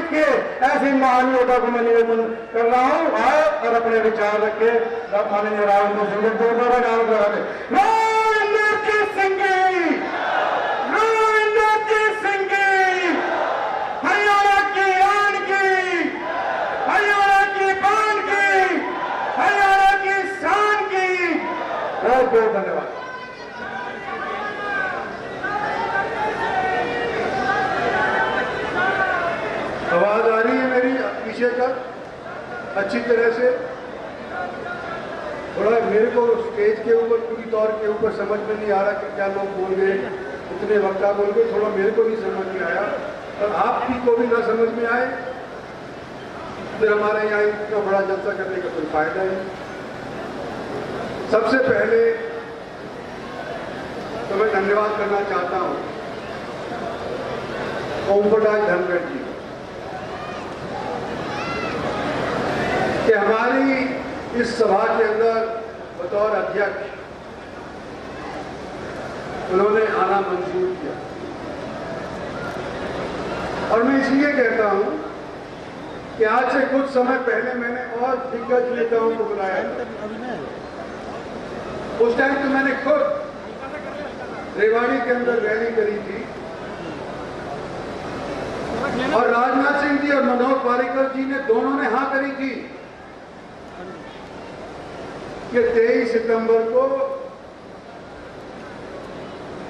लिख के ऐसी महान योद्धा को मैं निवेदन कर रहा हूँ। आए और अपने विचार रखे। माननीय राजेंद्र सिंह जोरदार नाम लगा दे। राजेंद्र की सिंगी, राजेंद्र की सिंगी, हरियाणा की आन की, हरियाणा की बान की, हरियाणा की शान की। बहुत बहुत धन्यवाद। आवाज आ रही है मेरी पीछे का अच्छी तरह से? थोड़ा मेरे को स्टेज के ऊपर पूरी तौर के ऊपर समझ में नहीं आ रहा कि क्या लोग बोल गए, इतने वक्ता बोल गए, थोड़ा मेरे को नहीं समझ में आया। और आप भी को भी ना समझ में आए फिर हमारे यहाँ इतना बड़ा जलसा करने का कोई फायदा नहीं। सबसे पहले तो मैं धन्यवाद करना चाहता हूँ ओम प्रकाश धनखड़ जी कि हमारी इस सभा के अंदर बतौर अध्यक्ष उन्होंने आना मंजूर किया। और मैं इसलिए कहता हूं कि आज से कुछ समय पहले मैंने और दिग्गज नेताओं को बुलाया था। उस टाइम तो मैंने खुद रेवाड़ी के अंदर रैली करी थी और राजनाथ सिंह जी और मनोहर पर्रिकर जी ने दोनों ने हाँ करी थी कि 23 सितंबर को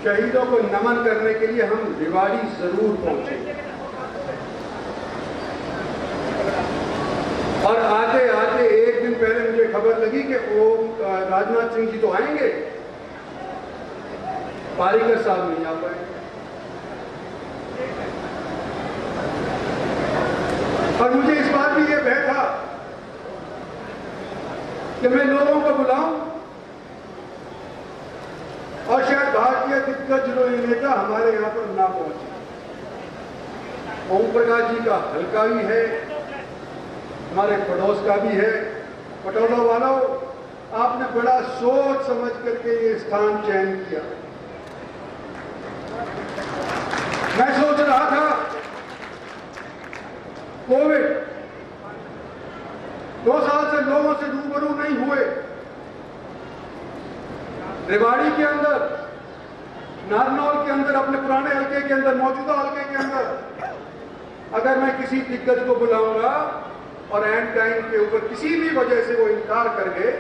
शहीदों को नमन करने के लिए हम रेवाड़ी जरूर पहुंचेंगे। और आते आते एक दिन पहले मुझे खबर लगी कि वो राजनाथ सिंह जी तो आएंगे, पर्रिकर साहब नहीं आ पाएंगे। और मुझे इस बात भी ये भय था कि मैं लोगों को बुलाऊं और शायद भारतीय दिग्गज नेता हमारे यहां पर ना पहुंचे। ओम प्रकाश जी का हल्का भी है, हमारे पड़ोस का भी है। पटौड़ा वालों, आपने बड़ा सोच समझ करके ये स्थान चयन किया। मैं सोच रहा था कोविड 2 साल से लोगों से रूबरू नहीं हुए, रेवाड़ी के अंदर, नारनौल के अंदर, अपने पुराने हल्के के अंदर, मौजूदा हल्के के अंदर अगर मैं किसी दिग्गज को बुलाऊंगा और एंड टाइम के ऊपर किसी भी वजह से वो इनकार कर गए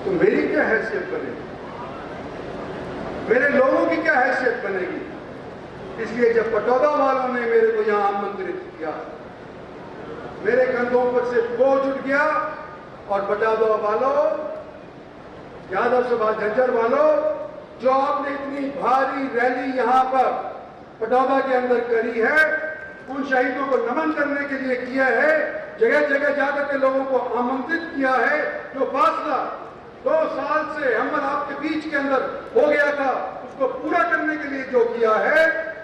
तो मेरी क्या हैसियत बनेगी, मेरे लोगों की क्या हैसियत बनेगी। इसलिए जब पटौदा वालों ने मेरे को यहां आमंत्रित किया, मेरे कंधों पर से बोझ उठ गया। और पटौदा वालों, यादव सभा झज्जर वालों, जो आपने इतनी भारी रैली यहां पर पटौदा के अंदर करी है, उन शहीदों को नमन करने के लिए किया है, जगह जगह जाकर के लोगों को आमंत्रित किया है। जो फासला 2 साल से हम और आपके बीच के अंदर हो गया था, उसको पूरा करने के लिए जो किया है,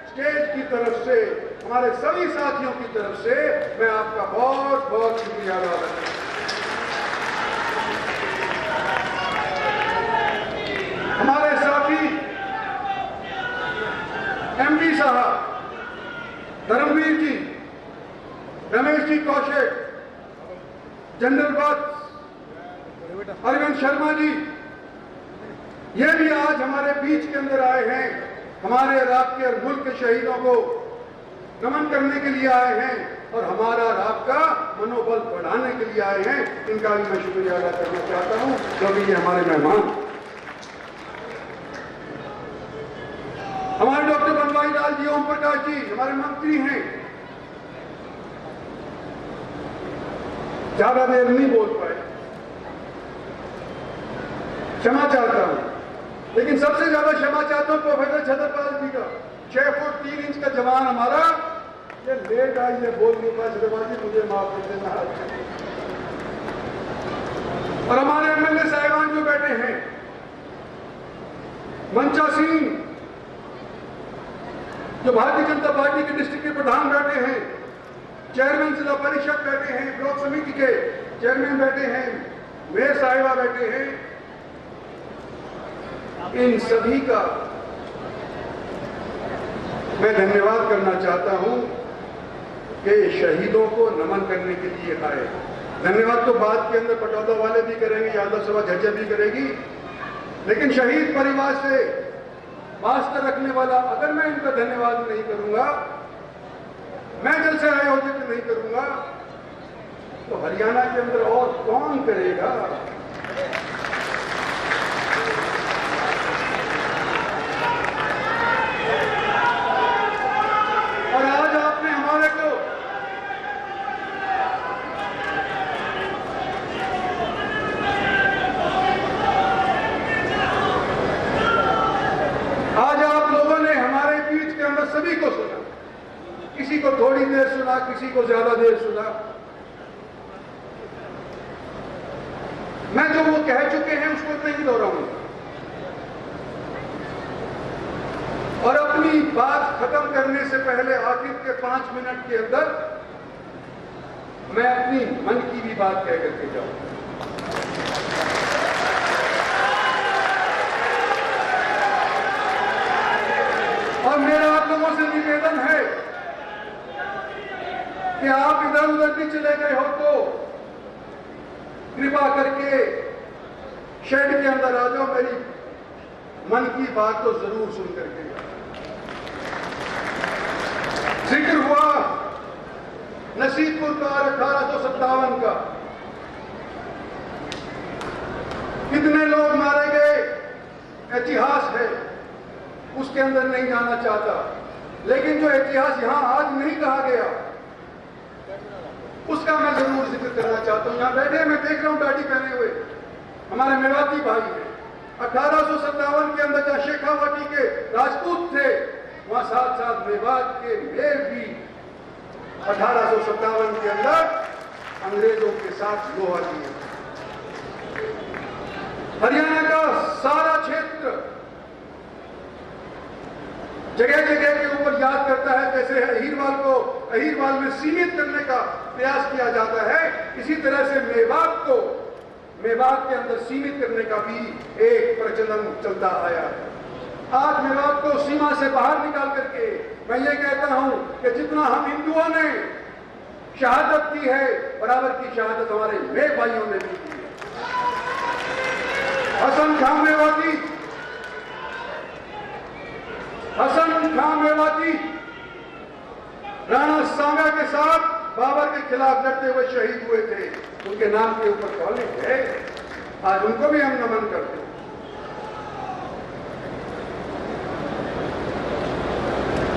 स्टेज की तरफ से, हमारे सभी साथियों की तरफ से मैं आपका बहुत बहुत शुक्रिया अदा करता हूं। हमारे साथी एमपी साहब, धर्मवीर जी, रमेश जी कौशिक, जनरल वत्स, अरविंद शर्मा जी, ये भी आज हमारे बीच के अंदर आए हैं। हमारे राज्य और मुल्क के शहीदों को नमन करने के लिए आए हैं और हमारा आपका मनोबल बढ़ाने के लिए आए हैं। इनका भी मैं शुक्रिया अदा करना चाहता हूं, क्योंकि ये हमारे मेहमान। हमारे डॉक्टर बनवारी लाल जी, ओम प्रकाश जी हमारे मंत्री हैं। ज्यादा देर नहीं बोल पाए, क्षमा चाहता हूं। लेकिन सबसे ज्यादा क्षमा चाहता हूं प्रोफेसर छतरपाल जी का, 6 फुट 3 इंच का जवान हमारा, ये लेट आई, ये बोल नहीं पाया। छतरपाल जी मुझे माफ कर देना। और हमारे एमएलए साहिबान जो बैठे हैं, मंचा सिंह जो भारतीय जनता पार्टी के डिस्ट्रिक्ट के प्रधान बैठे हैं, चेयरमैन जिला परिषद बैठे हैं, ब्लॉक समिति के चेयरमैन बैठे हैं, मेयर साहिबा बैठे हैं, इन सभी का मैं धन्यवाद करना चाहता हूं कि शहीदों को नमन करने के लिए आए। धन्यवाद तो बाद के अंदर पटौदा वाले भी करेंगे, यादव सभा झज्जर भी करेगी, लेकिन शहीद परिवार से वास्ता रखने वाला अगर मैं इनका धन्यवाद नहीं करूंगा, मैं जल से आयोजित नहीं करूंगा, तो हरियाणा के अंदर और कौन करेगा। और आज आपने हमारे को सभी को सुना, किसी को थोड़ी देर सुना, किसी को ज्यादा देर सुना। मैं जो वो कह चुके हैं उसको नहीं दोहराऊंगा और अपनी बात खत्म करने से पहले आखिर के 5 मिनट के अंदर मैं अपनी मन की भी बात कह करके जाऊंगा। और मेरा आप लोगों से निवेदन है कि आप इधर उधर भी चले गए हो तो कृपा करके शेड के अंदर आ जाओ, मेरी मन की बात तो जरूर सुन करके जाओ। जिक्र हुआ नसीबपुर का 1857 का, कितने लोग मारे गए इतिहास है, उसके अंदर नहीं जाना चाहता, लेकिन जो इतिहास यहां आज नहीं कहा गया उसका मैं जरूर जिक्र करना चाहता हूं। यहां बैठे मैं देख रहा हूं दाढ़ी पहने हुए हमारे मेवाती भाई हैं। 1857 के अंदर जहां शेखावाटी के राजपूत थे, वहां साथ साथ मेवात के मेर भी 1857 के अंदर अंग्रेजों के साथ लोहा दिए। हरियाणा का सारा क्षेत्र जगह जगह के ऊपर याद करता है, जैसे अहीरवाल को अहीरवाल में सीमित करने का प्रयास किया जाता है, इसी तरह से मेवात को मेवात के अंदर सीमित करने का भी एक प्रचलन चलता आया है। आज मेवात को सीमा से बाहर निकाल करके मैं ये कहता हूं कि जितना हम हिंदुओं ने शहादत की है, बराबर की शहादत हमारे मेघ भाइयों ने भी की है। हसन खां मेवाती राणा सांगा के साथ बाबर के खिलाफ लड़ते हुए शहीद हुए थे, उनके नाम के ऊपर कॉलेज है, आज उनको भी हम नमन करते हैं।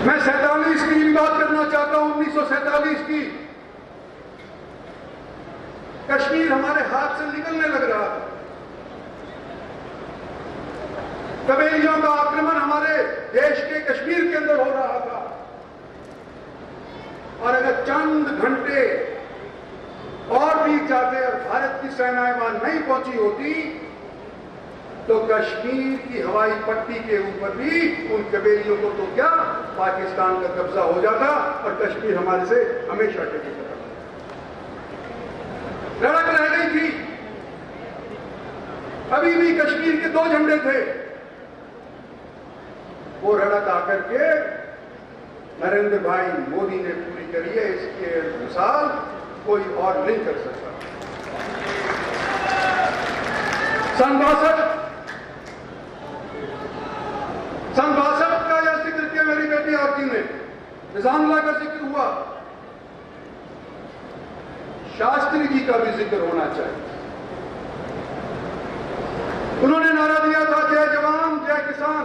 मैं 47 की बात करना चाहता हूं, 1947 की। कश्मीर हमारे हाथ से निकलने लग रहा था, कबीलियों का आक्रमण हमारे देश के कश्मीर के अंदर हो रहा था, और अगर चंद घंटे और भी जाते और भारत की सेनाएं वहां नहीं पहुंची होती तो कश्मीर की हवाई पट्टी के ऊपर भी उन कबीलियों को तो क्या पाकिस्तान का कब्जा हो जाता और कश्मीर हमारे से हमेशा के लिए लड़क रह गई थी। अभी भी कश्मीर के 2 झंडे थे, वो रड़क आकर के नरेंद्र भाई मोदी ने पूरी करी है, इसके मिसाल कोई और नहीं कर सकता। सन 62 का यह जिक्र किया मेरी बेटी आरती ने, निजामुल्लाह का जिक्र हुआ, शास्त्री जी का भी जिक्र होना चाहिए। उन्होंने नारा दिया था जय जवान जय किसान।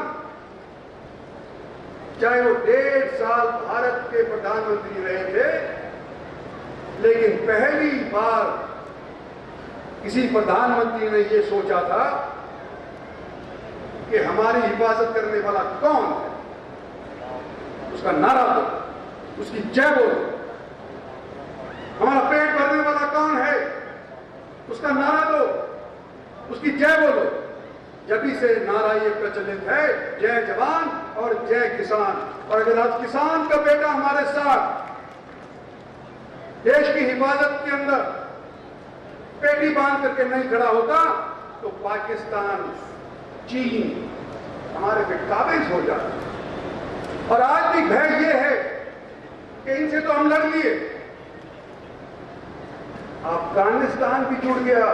चाहे वो 1.5 साल भारत के प्रधानमंत्री रहे थे, लेकिन पहली बार किसी प्रधानमंत्री ने यह सोचा था कि हमारी हिफाजत करने वाला कौन है, उसका नारा दो, उसकी जय बोलो। हमारा पेट भरने वाला कौन है, उसका नारा दो, उसकी जय बोलो। जभी से नारा ये प्रचलित है, जय जवान और जय किसान। और अगर आज किसान का बेटा हमारे साथ देश की हिफाजत के अंदर पेटी बांध करके नहीं खड़ा होता तो पाकिस्तान चीन हमारे पे काबिज हो जाता। और आज भी भय ये है कि इनसे तो हम लड़ लिए, अफगानिस्तान भी जुड़ गया,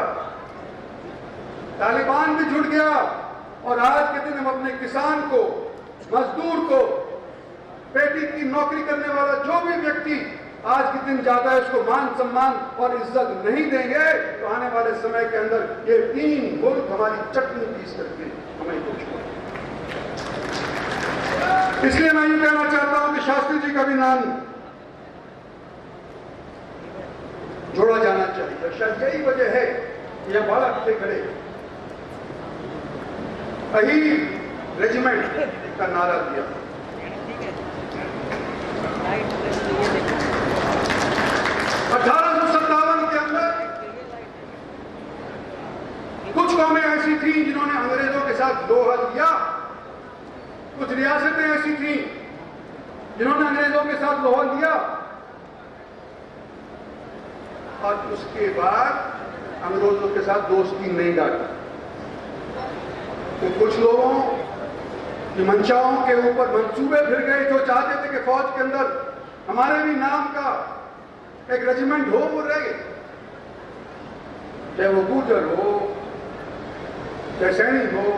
तालिबान भी जुड़ गया, और आज के दिन हम अपने किसान को, मजदूर को, पेटी की नौकरी करने वाला जो भी व्यक्ति आज के दिन जाता है उसको मान सम्मान और इज्जत नहीं देंगे तो आने वाले समय के अंदर ये 3 मुल्क हमारी चटनी पीस करके हमें को छोड़। इसलिए मैं ये कहना चाहता हूं कि शास्त्री जी का भी नाम जोड़ा जाना चाहिए। शायद यही वजह है कि यह बालक से खड़े अहीर रेजिमेंट का नारा दिया। 1857 के अंदर कुछ कौमें ऐसी थी जिन्होंने अंग्रेजों के साथ लोहा लिया, कुछ रियासतें ऐसी थी जिन्होंने अंग्रेजों के साथ लोहा लिया और उसके बाद अंग्रेजों के साथ दोस्ती नहीं डाली। तो कुछ लोगों की मंशाओं के ऊपर मंसूबे फिर गए जो चाहते थे कि फौज के अंदर हमारे भी नाम का एक रेजिमेंट हो, वो रह गए। चाहे वो गुर्जर हो, चाहे सैनिक हो,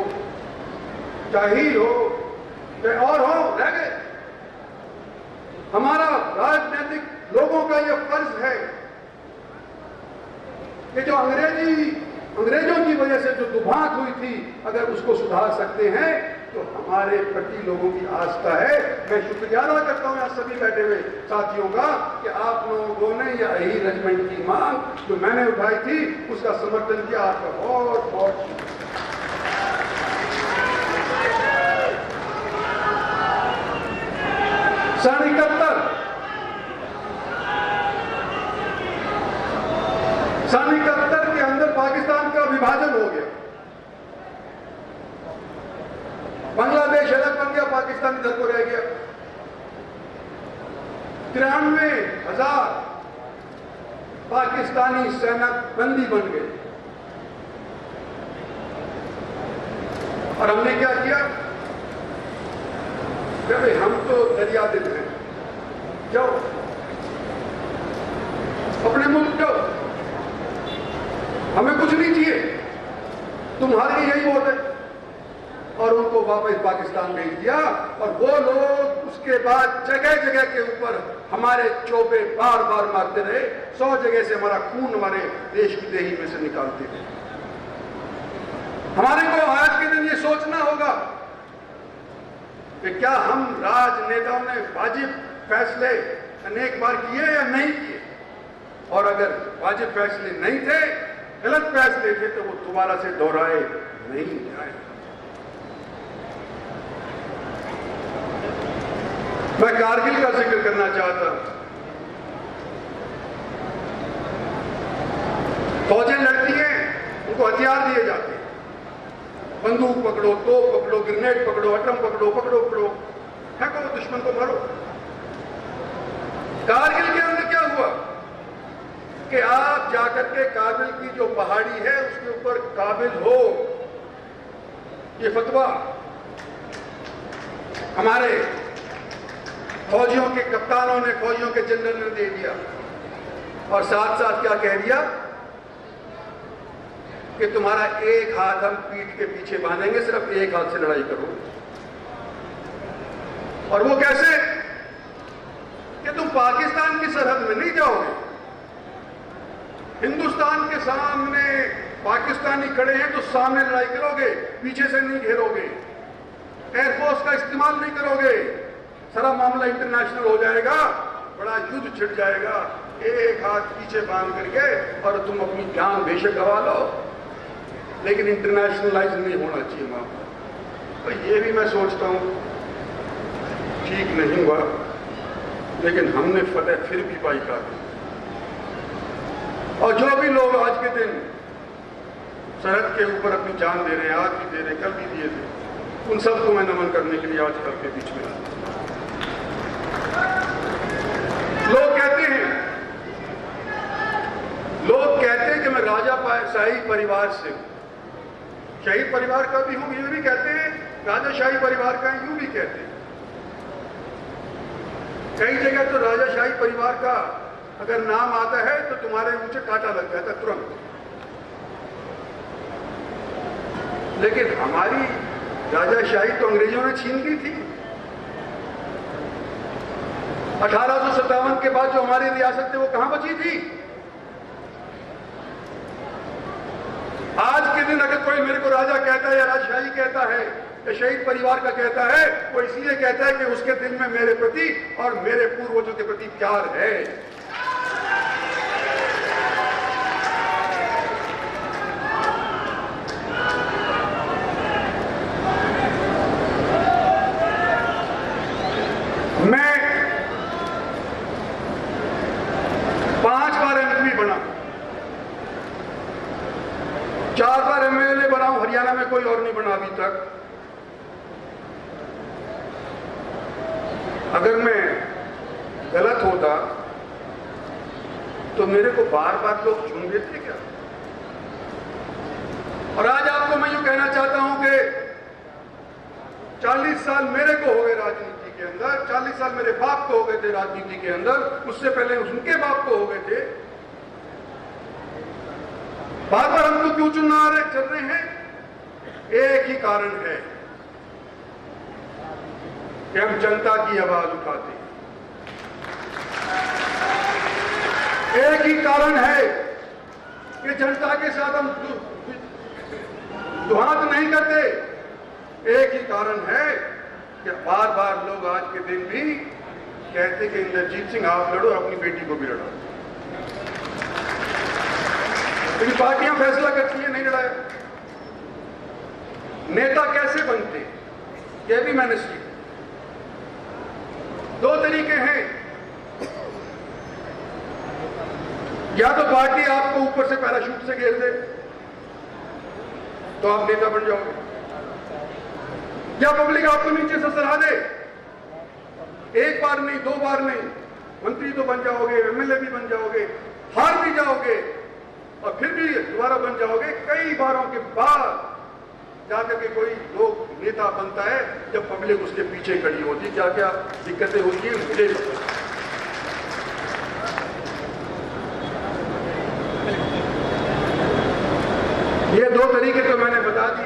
चाहे हीर हो, चाहे और हो, रह गए। हमारा राजनीतिक लोगों का यह फर्ज है कि जो अंग्रेजों की वजह से जो दुभात हुई थी, अगर उसको सुधार सकते हैं तो हमारे प्रति लोगों की आस्था है। मैं शुक्रिया अदा करता हूं यहाँ सभी बैठे हुए साथियों का कि आप लोगों ने यह अहीर रेजिमेंट की मांग जो मैंने उठाई थी उसका समर्थन किया। आपका बहुत बहुत सन 71 के अंदर पाकिस्तान का विभाजन हो गया, बांग्लादेश अलग बन गया, पाकिस्तान इधर को रह गया। 93,000 पाकिस्तानी सैनिक बंदी बन गए और हमने क्या किया? भाई हम तो दरिया दिल हैं, जाओ अपने मुल्क जाओ, हमें कुछ नहीं चाहिए, तुम्हारी यही वोट है। और उनको वापस पाकिस्तान भेज दिया और वो लोग उसके बाद जगह जगह के ऊपर हमारे चोबे बार बार मारते रहे। 100 जगह से हमारा खून हमारे देश की देही में से निकालते थे। हमारे को आज के दिन ये सोचना होगा कि क्या हम राजनेताओं ने वाजिब फैसले अनेक बार किए या नहीं किए, और अगर वाजिब फैसले नहीं थे, गलत फैसले थे, तो वो दोबारा से दोहराए नहीं जाए। मैं कारगिल का जिक्र करना चाहता हूं। फौजें लड़ती हैं, उनको हथियार दिए जाते हैं, बंदूक पकड़ो, तोप पकड़ो, ग्रेनेड पकड़ो, एटम पकड़ो, पकड़ो, फेंको दुश्मन को, मारो। कारगिल के अंदर क्या हुआ कि आप जाकर के कारगिल की जो पहाड़ी है उसके ऊपर काबिल हो, ये फतवा हमारे फौजियों के कप्तानों ने, फौजियों के जनरल ने दे दिया और साथ साथ क्या कह दिया कि तुम्हारा एक हाथ हम पीठ के पीछे बांधेंगे, सिर्फ एक हाथ से लड़ाई करो। और वो कैसे कि तुम पाकिस्तान की सरहद में नहीं जाओगे, हिंदुस्तान के सामने पाकिस्तानी खड़े हैं तो सामने लड़ाई करोगे, पीछे से नहीं घेरोगे, एयरफोर्स का इस्तेमाल नहीं करोगे, सारा मामला इंटरनेशनल हो जाएगा, बड़ा युद्ध छिड़ जाएगा। एक हाथ पीछे बांध करके और तुम अपनी जान बेशक गवा लो, लेकिन इंटरनेशनलाइज नहीं होना चाहिए मामला। तो ये भी मैं सोचता हूं ठीक नहीं हुआ, लेकिन हमने फतेह फिर भी पाई कारगिल। और जो भी लोग आज के दिन सरहद के ऊपर अपनी जान दे रहे हैं, आज भी दे रहे, कल भी दिए थे, उन सबको मैं नमन करने के लिए आज आपके बीच में आया। लोग कहते हैं कि मैं राजा शाही परिवार से हूं, शहीद परिवार का भी हूं, ये भी कहते हैं, राजाशाही परिवार का यूं भी कहते हैं। कई जगह तो राजाशाही परिवार का अगर नाम आता है तो तुम्हारे मुंह से कांटा लग जाता है तुरंत। लेकिन हमारी राजाशाही तो अंग्रेजों ने छीन ली थी। 1857 के बाद जो हमारी रियासत थी वो कहां बची थी? आज के दिन अगर कोई मेरे को राजा कहता है या राजशाही कहता है या शहीद परिवार का कहता है, वो इसलिए कहता है कि उसके दिल में मेरे प्रति और मेरे पूर्वजों के प्रति प्यार है। मैं 5 बार एमपी बना, 4 बार एमएलए बना हूं। हरियाणा में कोई और नहीं बना अभी तक। अगर मैं गलत होता तो मेरे को बार बार लोग चुन देते क्या? और आज आपको मैं यूं कहना चाहता हूं कि 40 साल मेरे को हो गए राजनीति के अंदर, 40 साल मेरे बाप को हो गए थे राजनीति के अंदर, उससे पहले उनके बाप को हो गए थे। बार बार हमको क्यों चुनना चल रहे हैं? एक ही कारण है कि हम जनता की आवाज उठाते हैं। एक ही कारण है कि जनता के साथ हम दुहात नहीं करते। एक ही कारण है कि बार बार लोग आज के दिन भी कहते कि इंद्रजीत सिंह आप लड़ो, अपनी बेटी को भी लड़ो। लेकिन पार्टियां फैसला करती है नहीं लड़ाया। नेता कैसे बनते यह भी मैंने सीखा। 2 तरीके हैं, या तो पार्टी आपको ऊपर से पैराशूट से घेर दे तो आप नेता बन जाओगे, या पब्लिक आपको नीचे से सराह दे। 1 बार नहीं, 2 बार नहीं, मंत्री तो बन जाओगे, एमएलए भी बन जाओगे, हार भी जाओगे और फिर भी दोबारा बन जाओगे। कई बारों के बाद जाकर के कोई लोग नेता बनता है जब पब्लिक उसके पीछे खड़ी होती है। क्या क्या दिक्कतें होती है मुझे। ये 2 तरीके तो मैंने बता दी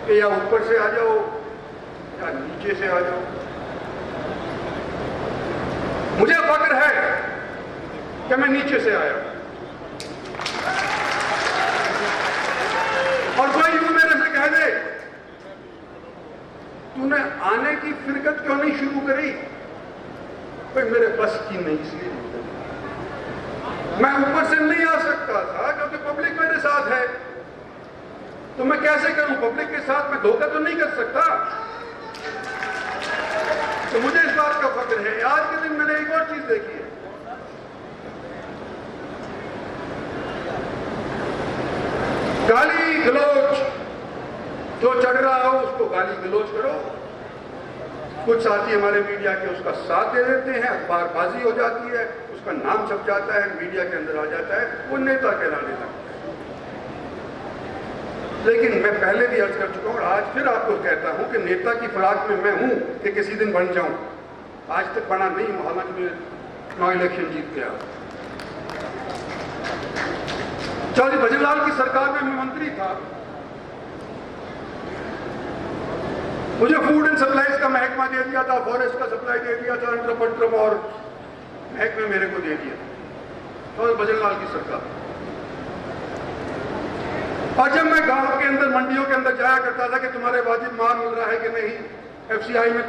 कि या ऊपर से आ जाओ या नीचे से आ जाओ। मुझे फक्र है कि मैं नीचे से आया और कोई यूं मेरे से कह दे तूने आने की फिरकत क्यों नहीं शुरू करी? भाई मेरे बस की नहीं, इसलिए मैं ऊपर से नहीं आ सकता था क्योंकि पब्लिक मेरे साथ है। तो मैं कैसे करूं? पब्लिक के साथ मैं धोखा तो नहीं कर सकता। तो मुझे इस बात का फक्र है। आज के दिन मैंने एक और चीज देखी है। गाली गलौज जो चढ़ रहा हो उसको गाली गलौज करो। कुछ साथी हमारे मीडिया के उसका साथ दे देते हैं, अखबारबाजी हो जाती है, उसका नाम छप जाता है, मीडिया के अंदर आ जाता है, वो नेता कहलाने लगता है। लेकिन मैं पहले भी अर्ज कर चुका हूं और आज फिर आपको कहता हूं कि नेता की फराक में मैं हूं कि किसी दिन बन जाऊं। आज तक बना नहीं हूं, हालांकि मैं 9 इलेक्शन जीत गया। चौधरी भजनलाल की सरकार में मैं मंत्री था। मुझे फूड एंड सप्लाईज का महकमा दे दिया था, फॉरेस्ट का सप्लाई दे दिया था, अंतरपंत्रम और महकमे मेरे को दे दिया चौधरी भजनलाल की सरकार। और जब मैं गांव के अंदर मंडियों के अंदर जाया करता था कि तुम्हारे वाजिब माल मिल रहा है कि नहीं, एफसीआई में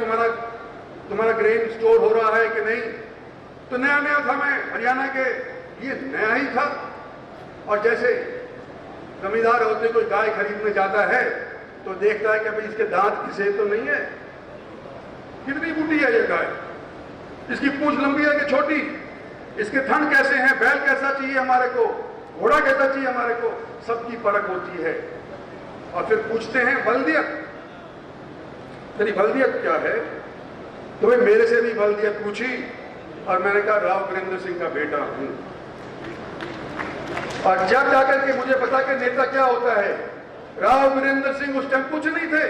तुम्हारा ग्रेन स्टोर हो रहा है कि नहीं, तो नया नया था मैं हरियाणा के, ये नया ही था। और जैसे जमींदार होते कोई गाय खरीदने जाता है तो देखता है कि भाई इसके दांत घिसे तो नहीं है, कितनी बूटी है ये गाय, इसकी पूंछ लंबी है कि छोटी, इसके थन कैसे हैं, बैल कैसा चाहिए हमारे को, घोड़ा कैसा चाहिए हमारे को, सबकी परख होती है। और फिर पूछते हैं बल्दियत, तेरी बल्दियत क्या है? तो भाई मेरे से भी बल्दियत पूछी और मैंने कहा राव वीरेंद्र सिंह का बेटा हूं। और जब जाकर के मुझे पता कि नेता क्या होता है, राव वीरेंद्र सिंह उस टाइम कुछ नहीं थे,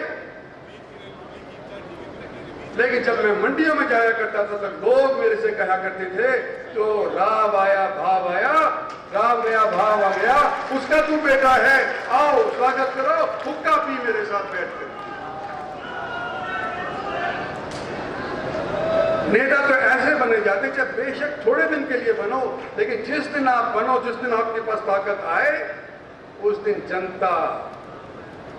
लेकिन जब मैं मंडियों में जाया करता था तो लोग मेरे से कहा करते थे, जो राव आया भाव आया, राव गया भाव आ गया, उसका तू बेटा है, आओ स्वागत करो, हुक्का पी मेरे साथ बैठ कर। नेता तो ऐसे बने जाते, चाहे बेशक थोड़े दिन के लिए बनो, लेकिन जिस दिन आप बनो, जिस दिन आपके पास ताकत आए, उस दिन जनता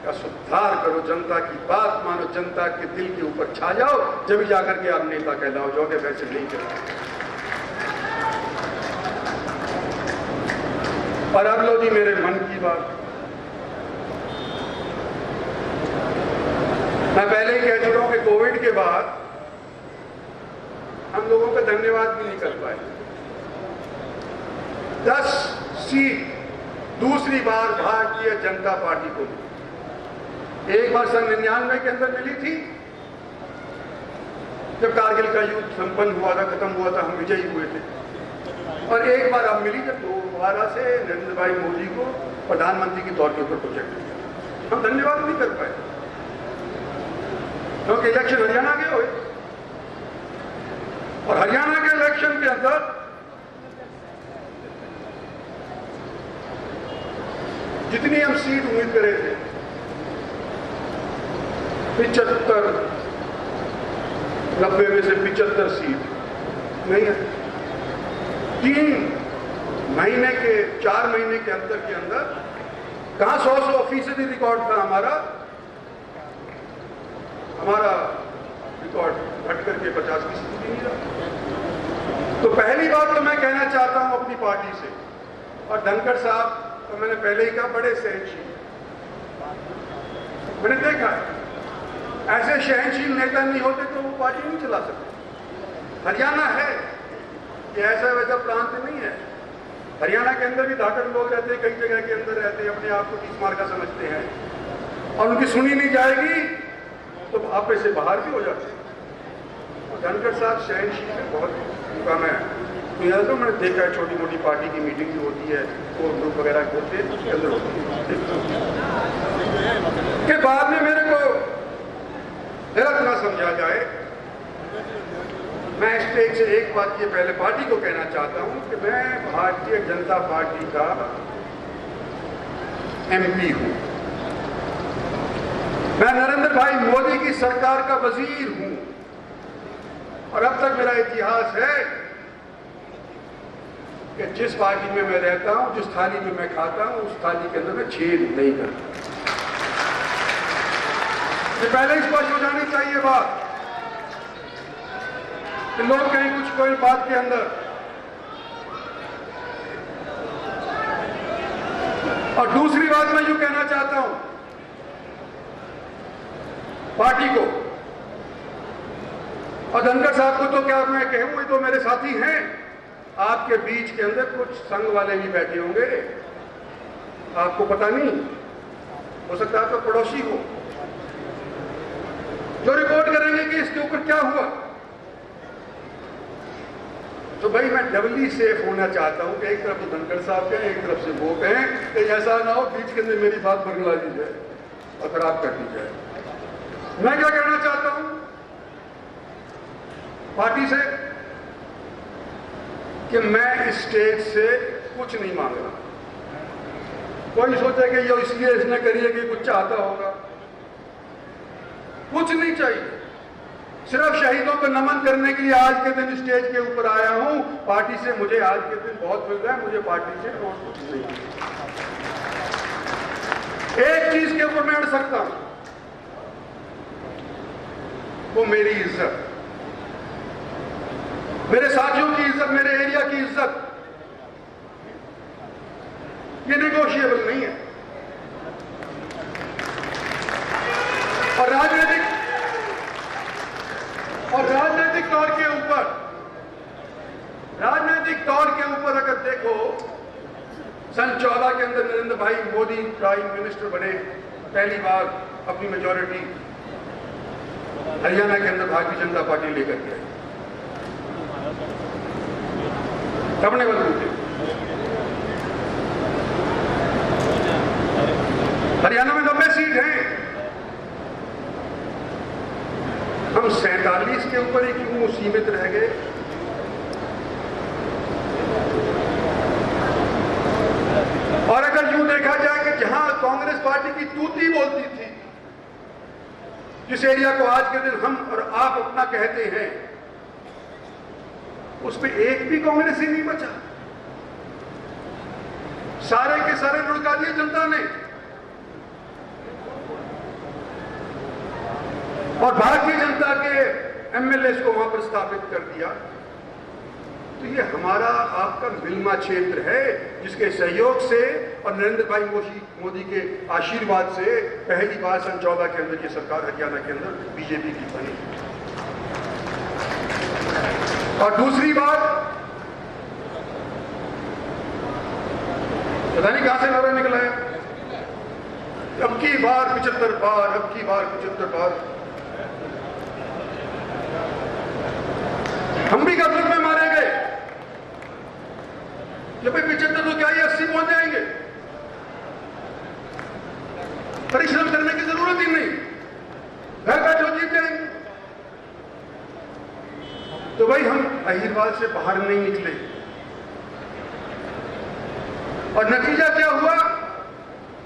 का सुधार करो, जनता की बात मानो, जनता के दिल के ऊपर छा जाओ, जब जाकर के आप नेता कहलाओ जाओगे, वैसे नहीं करो। और अब लो जी मेरे मन की बात। मैं पहले ही कह चुका हूं कि कोविड के बाद हम लोगों का धन्यवाद भी नहीं कर पाए। 10 सीट दूसरी बार भारतीय जनता पार्टी को मिली। एक बार सन 99 के अंदर मिली थी, जब कारगिल का युद्ध संपन्न हुआ था, खत्म हुआ था, हम विजयी हुए थे। और एक बार अब मिली जब दोबारा से नरेंद्र भाई मोदी को प्रधानमंत्री के तौर के ऊपर प्रोजेक्ट किया। हम धन्यवाद नहीं कर पाए, क्योंकि इलेक्शन हरियाणा के हुए, और हरियाणा के इलेक्शन के अंदर जितनी हम सीट उम्मीद करे थे, 75, 90 में से 75 सीट नहीं है। 4 महीने के अंदर कहां 100% रिकॉर्ड था हमारा रिकॉर्ड घट करके 50% नहीं रहा। तो पहली बात तो मैं कहना चाहता हूं अपनी पार्टी से, और धनखड़ साहब तो मैंने पहले ही कहा, बड़े सहनशील, मैंने देखा है ऐसे सहनशील नेता नहीं होते तो वो पार्टी नहीं चला सकते। हरियाणा है, ये ऐसा वैसा प्रांत नहीं है। हरियाणा के अंदर भी धाकड़ लोग रहते हैं, कई जगह के अंदर रहते हैं, अपने आप को 30 मार का समझते हैं, और उनकी सुनी नहीं जाएगी तो आपे से बाहर भी हो जाते हैं। और धनखड़ साहब सहनशील है, बहुत कम है। तो मैंने देखा है, छोटी मोटी पार्टी की मीटिंग जो होती है, वो ग्रुप वगैरह होते हैं, उसके अंदर होती है के बाद में मेरे को गलत ना समझा जाए। मैं स्टेज से एक बात ये पहले पार्टी को कहना चाहता हूं कि मैं भारतीय जनता पार्टी का एमपी हूं, मैं नरेंद्र भाई मोदी की सरकार का वजीर हूं, और अब तक मेरा इतिहास है कि जिस पार्टी में मैं रहता हूं, जिस थाली में मैं खाता हूं, उस थाली के अंदर मैं छेद नहीं करता। ये पहले ही स्पष्ट हो जानी चाहिए बात, कि लोग कहीं कुछ कोई बात के अंदर। और दूसरी बात मैं यूं कहना चाहता हूं पार्टी को, और धनखड़ साहब को तो क्या मैं कहूं, तो मेरे साथी हैं। आपके बीच के अंदर कुछ संघ वाले भी बैठे होंगे, आपको पता नहीं, हो सकता है आपका पड़ोसी हो, जो रिपोर्ट करेंगे कि इसके ऊपर क्या हुआ। तो भाई मैं डबली सेफ होना चाहता हूं कि एक तरफ तो धनखड़ साहब कहें, एक तरफ से वो कहें, कि ऐसा ना हो बीच के अंदर मेरी बात बरगला दी जाए और खराब कर दी जाए। मैं क्या कहना चाहता हूं पार्टी से, कि मैं इस स्टेज से कुछ नहीं मांग रहा। कोई सोचे कि ये इसलिए इसने करी है कि कुछ चाहता होगा, कुछ नहीं चाहिए। सिर्फ शहीदों को नमन करने के लिए आज के दिन स्टेज के ऊपर आया हूं। पार्टी से मुझे आज के दिन बहुत मिल रहा है, मुझे पार्टी से और कुछ नहीं। एक चीज के ऊपर मैं अड़ सकता हूं, वो मेरी इज्जत, मेरे साथियों की इज्जत, मेरे एरिया की इज्जत, ये नेगोशिएबल नहीं है। और राजनीतिक तौर के ऊपर अगर देखो, सन 14 के अंदर नरेंद्र भाई मोदी प्राइम मिनिस्टर बने, पहली बार अपनी मेजॉरिटी हरियाणा के अंदर भारतीय जनता पार्टी लेकर के आई, सबने बदलते। हरियाणा में 90 सीट हैं, हम 47 बोलती थी, जिस एरिया को आज के दिन हम और आप अपना कहते हैं, उसमें एक भी कांग्रेसी नहीं बचा। सारे के सारे लुढ़का दिए जनता ने और भारतीय जनता के एमएलए को वहां पर स्थापित कर दिया। तो ये हमारा आपका मिलमा क्षेत्र है, जिसके सहयोग से और नरेंद्र भाई मोदी के आशीर्वाद से पहली बार सन 14 के अंदर ये सरकार हरियाणा के अंदर बीजेपी की बनी। और दूसरी बात, पता नहीं कहां से नारा निकला है, अब की बार 75 बार, अब की बार 75 बार। हम भी गफलत में मारे गए कि भाई 75 तो क्या, ये 80 पहुंच जाएंगे, परिश्रम करने की जरूरत ही नहीं, घर बैठो जीत जाएंगे। तो भाई हम अहिरवाल से बाहर नहीं निकले और नतीजा क्या हुआ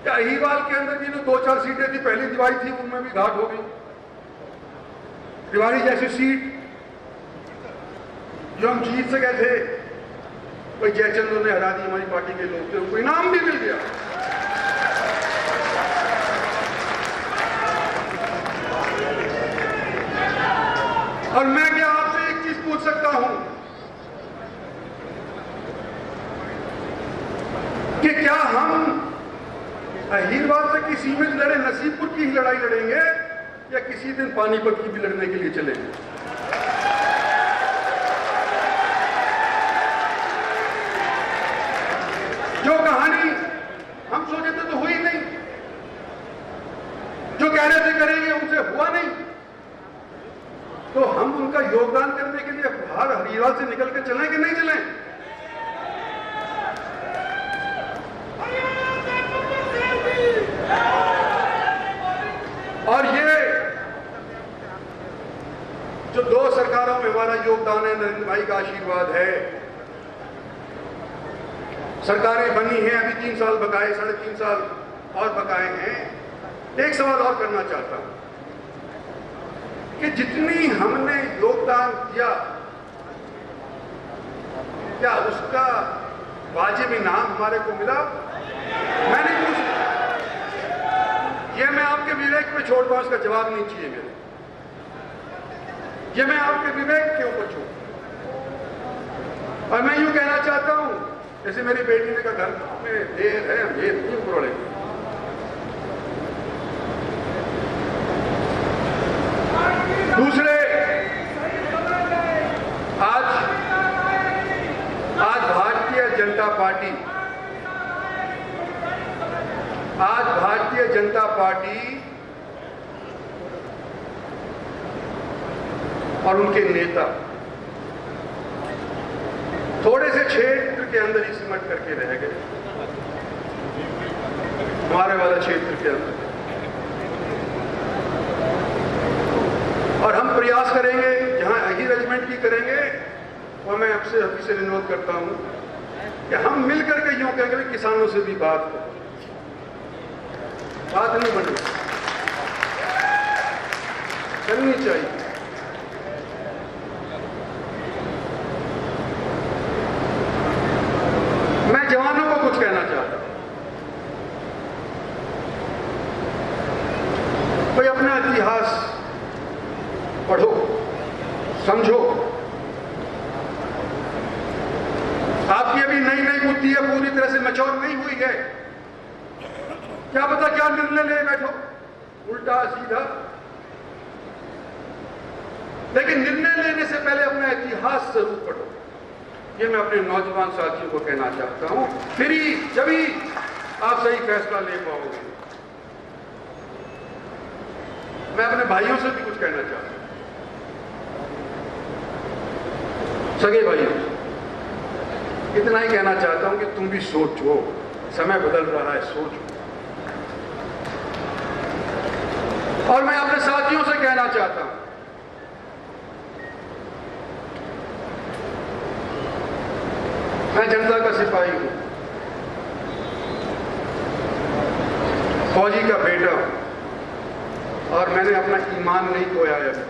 कि अहिरवाल के अंदर की जो 2-4 सीटें थी, पहली दिवाली थी, उनमें भी घाट हो गई। दिवाली जैसी सीट जो हम जीत से गए थे, कोई जयचंद्र ने हरा दी, हमारी पार्टी के लोग थे, उनको इनाम भी मिल गया। और मैं क्या आपसे एक चीज पूछ सकता हूं कि क्या हम अहिरवाल तक की सीमित लड़े, नसीबपुर की ही लड़ाई लड़ेंगे या किसी दिन पानीपत की भी लड़ने के लिए चलेंगे? जो कहानी हम सोचे थे तो हुई नहीं, जो कह रहे थे करेंगे उनसे हुआ नहीं, तो हम उनका योगदान करने के लिए बाहर हरियाणा से निकल के चलें कि नहीं चलें? और ये जो 2 सरकारों में हमारा योगदान है, नरेंद्र भाई का आशीर्वाद है। सरकारें बनी हैं, अभी 3 साल बकाए, 3.5 साल और बकाए हैं। एक सवाल और करना चाहता हूं कि जितनी हमने योगदान दिया, क्या उसका वाजिब इनाम हमारे को मिला? मैं नहीं पूछ, ये मैं आपके विवेक पे छोड़ता हूं, इसका जवाब नहीं चाहिए मेरे, ये मैं आपके विवेक के ऊपर छोड़। और मैं यूं कहना चाहता हूं, जैसे मेरी बेटी ने कहा घर में देर है, हम ये क्यों करोड़ेंगे। दूसरे, आज भारतीय जनता पार्टी और उनके नेता थोड़े से क्षेत्र के अंदर ही सिमट करके रह गए, हमारे वाला क्षेत्र के अंदर। और हम प्रयास करेंगे, जहां अही रेजिमेंट की करेंगे, और मैं आपसे अभी से अनुरोध करता हूं कि हम मिलकर के यूं कहेंगे किसानों से भी बात नहीं बनी, करनी चाहिए। मैं जवानों को कुछ कहना चाहता हूं, कोई अपना इतिहास पढ़ो, समझो। आपकी अभी नई नई बुद्धि है, पूरी तरह से मैच्योर नहीं हुई है, क्या पता क्या निर्णय ले बैठो, उल्टा सीधा। लेकिन निर्णय लेने से पहले अपना इतिहास जरूर पढ़ो, ये मैं अपने नौजवान साथियों को कहना चाहता हूं, फिर ही जब ही आप सही फैसला ले पाओगे। मैं अपने भाइयों से भी कुछ कहना चाहता हूं, सगे भाइयों, इतना ही कहना चाहता हूं कि तुम भी सोचो, समय बदल रहा है, सोचो। और मैं अपने साथियों से कहना चाहता हूं, मैं जनता का सिपाही हूं, फौजी का बेटा और मैंने अपना ईमान नहीं खोया है अभी तक।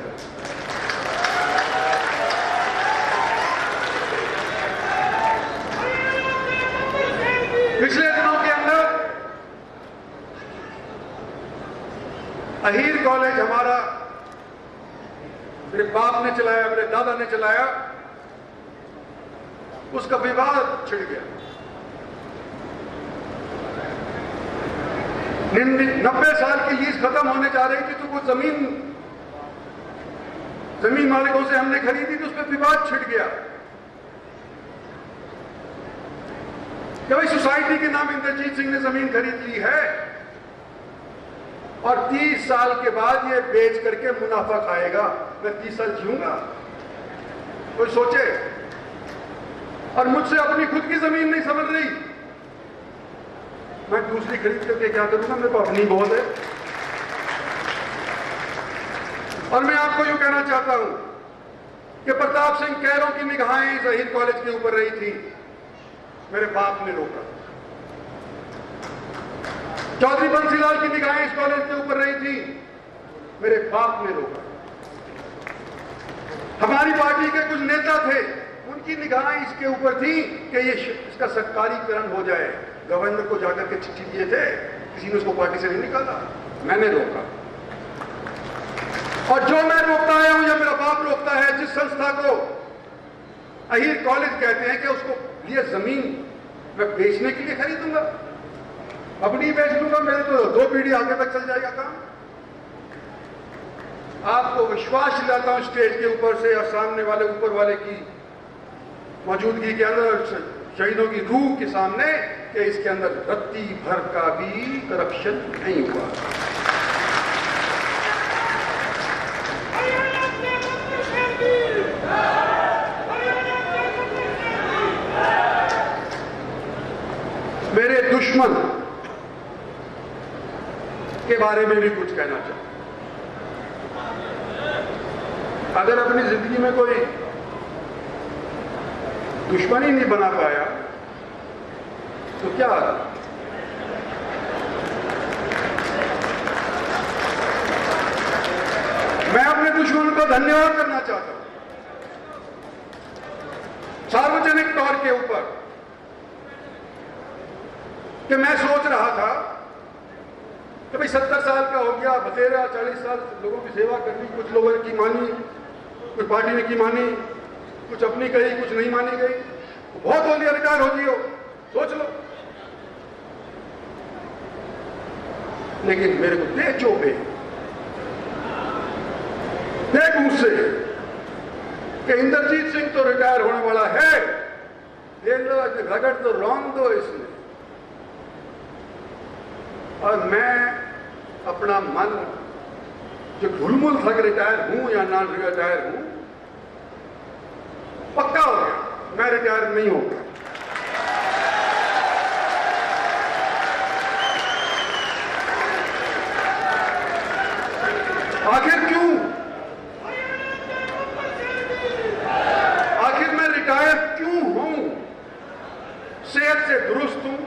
पिछले दिनों के अंदर अहीर कॉलेज हमारा मेरे बाप ने चलाया, मेरे दादा ने चलाया, उसका विवाद छिड़ गया। 90 साल की लीज खत्म होने जा रही थी, तो वो जमीन मालिकों से हमने खरीदी थी, उस पर विवाद छिड़ गया कि भाई सोसाइटी के नाम इंद्रजीत सिंह ने जमीन खरीद ली है और 30 साल के बाद ये बेच करके मुनाफा खाएगा। मैं 30 साल जीऊंगा, कोई सोचे। और मुझसे अपनी खुद की जमीन नहीं समझ रही, मैं दूसरी खरीद करके क्या करूंगा, मेरे को अपनी बहुत है। और मैं आपको यूं कहना चाहता हूं कि प्रताप सिंह कैरों की निगाहें इस अहीर कॉलेज के ऊपर रही थी, मेरे बाप ने रोका। चौधरी बंसीलाल की निगाहें इस कॉलेज के ऊपर रही थी, मेरे बाप ने रोका। हमारी पार्टी के कुछ नेता थे, उनकी निगाहें इसके ऊपर थी कि ये इसका सरकारीकरण हो जाए। गवर्नर को जाकर के चिट्ठी दिए थे, किसी ने उसको पार्टी से नहीं निकाला, मैंने रोका। और जो मैं रोकता आया हूं या मेरा बाप रोकता है, जिस संस्था को अहीर कॉलेज कहते हैं, कि उसको लिए जमीन मैं बेचने के लिए खरीदूंगा, अपनी बेच लूंगा, मेरे तो 2 पीढ़ी आगे तक चल जाएगा काम। आपको विश्वास दिलाता हूं स्टेज के ऊपर से और सामने वाले ऊपर वाले की मौजूदगी के अंदर, शहीदों की रूह के सामने, कि इसके अंदर रत्ती भर का भी करप्शन नहीं हुआ। मेरे दुश्मन के बारे में भी कुछ कहना चाहता हूं। अगर अपनी जिंदगी में कोई दुश्मन ही नहीं बना पाया तो क्या? मैं अपने दुश्मन को धन्यवाद करना चाहता हूं, सार्वजनिक तौर के ऊपर, कि मैं सोच रहा था कि भाई 70 साल का हो गया, बतेरा 40 साल लोगों की सेवा करनी, कुछ लोगों की मानी, कुछ पार्टी ने की मानी, कुछ अपनी कही, कुछ नहीं मानी गई, बहुत हो लिया, रिटायर हो जियो, सोच लो। लेकिन मेरे को दे चोपे, दे गुस्से कि इंद्रजीत सिंह तो रिटायर होने वाला है, ये लो रगड़ तो रौन दो इसने। और मैं अपना मन जो घुलमुल था कि रिटायर हूं या ना रिटायर हूं, पक्का हो गया, मैं रिटायर नहीं होगा। आखिर क्यों? आखिर मैं रिटायर क्यों हूं? सेहत से दुरुस्त हूं,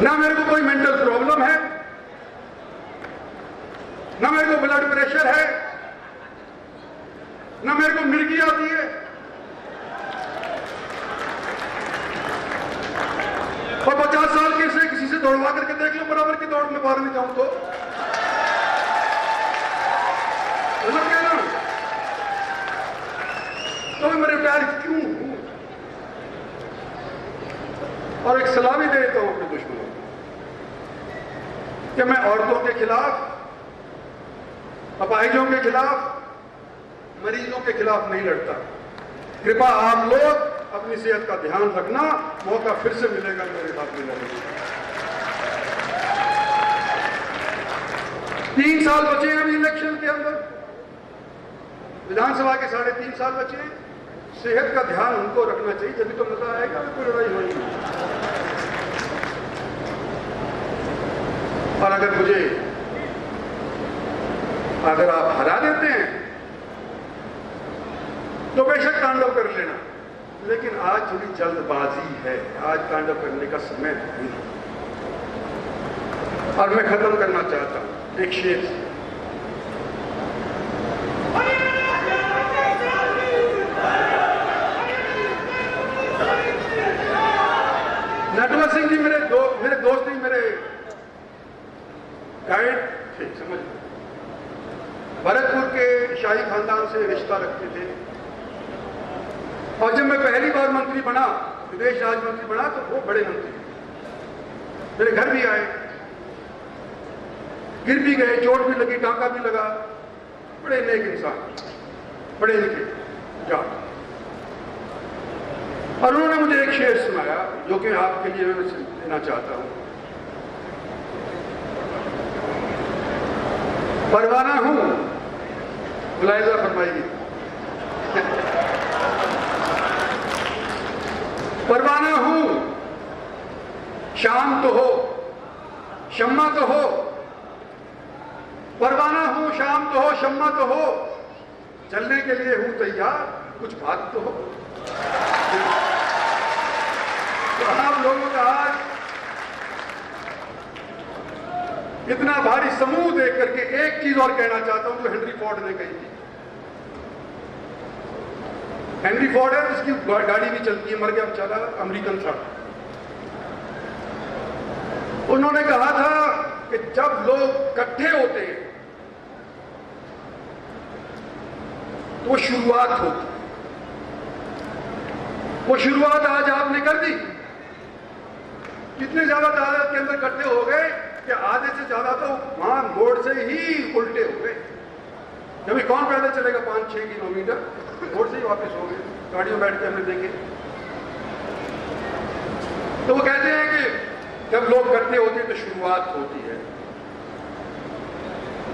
ना मेरे को कोई मेंटल प्रॉब्लम है, ना मेरे को ब्लड प्रेशर है, ना मेरे को मिर्गी आती है। और 50 साल के से किसी से दौड़वा करके देख लो, बराबर की दौड़ में बाहर में जाऊं तो समझ गया ना? तो मैं रिटायर क्यों हूं? और एक सलाह भी देता हूं अपने दुश्मनों को कि मैं औरतों के खिलाफ, अपाहिजों के खिलाफ, मरीजों के खिलाफ नहीं लड़ता। कृपा आप लोग अपनी सेहत का ध्यान रखना, मौका फिर से मिलेगा मेरे साथ में लड़ने का। 3 साल बचे हैं अभी इलेक्शन के अंदर, विधानसभा के 3.5 साल बचे हैं। सेहत का ध्यान उनको रखना चाहिए, जब तो मजा आएगा, कोई लड़ाई होगी। और अगर आप हरा देते हैं तो बेशक तांडव कर लेना, लेकिन आज थोड़ी जल्दबाजी है, आज कांड करने का समय नहीं। और मैं खत्म करना चाहता हूं एक शेर से। नटवर सिंह जी मेरे दोस्त नहीं, मेरे गाइड थे, समझ लो। भरतपुर के शाही खानदान से रिश्ता रखते थे। और जब मैं पहली बार मंत्री बना, विदेश राज्य मंत्री बना, तो वो बड़े मंत्री मेरे घर भी आए, गिर भी गए, चोट भी लगी, टांका भी लगा। बड़े नेक इंसान, बड़े लिखे जाट। और उन्होंने मुझे एक शेर सुनाया जो कि आपके लिए मैं देना चाहता हूं। परवाना हूं, मुलाहिजा फरमाइए। परवाना हूं, शाम तो हो, शम्मा तो हो। परवाना हूं, शाम तो हो, शम्मा तो हो। चलने के लिए हूं तैयार, कुछ बात तो हो। तो आप लोगों का आज इतना भारी समूह देख करके एक चीज और कहना चाहता हूं जो हेनरी फोर्ड ने कही थी। हेनरी फोर्ड है, उसकी गाड़ी भी चलती है, मर गया बेचारा, अमेरिकन था। उन्होंने कहा था कि जब लोग इकट्ठे होते हैं तो शुरुआत होती है। वो शुरुआत आज आपने कर दी। कितने ज्यादा तादाद के अंदर इकट्ठे हो गए कि आधे से ज्यादा तो वहां मोड़ से ही उल्टे हो गए। जब कौन पैदल चलेगा 5-6 किलोमीटर, मोड़ से ही वापस हो गए, गाड़ियों बैठ के हमने देखे। तो वो कहते हैं कि जब लोग इकट्ठे होते हैं तो शुरुआत होती है।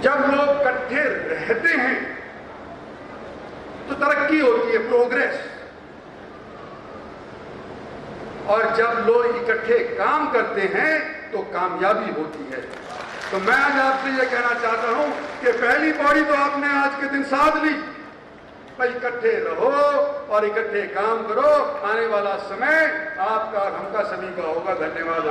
जब लोग इकट्ठे रहते हैं तो तरक्की होती है, प्रोग्रेस। और जब लोग इकट्ठे काम करते हैं तो कामयाबी होती है। तो मैं आज आपसे यह कहना चाहता हूं कि पहली पौड़ी तो आपने आज के दिन साध ली, भाई इकट्ठे रहो और इकट्ठे काम करो। आने वाला समय आपका और हमका सभी का होगा। धन्यवाद।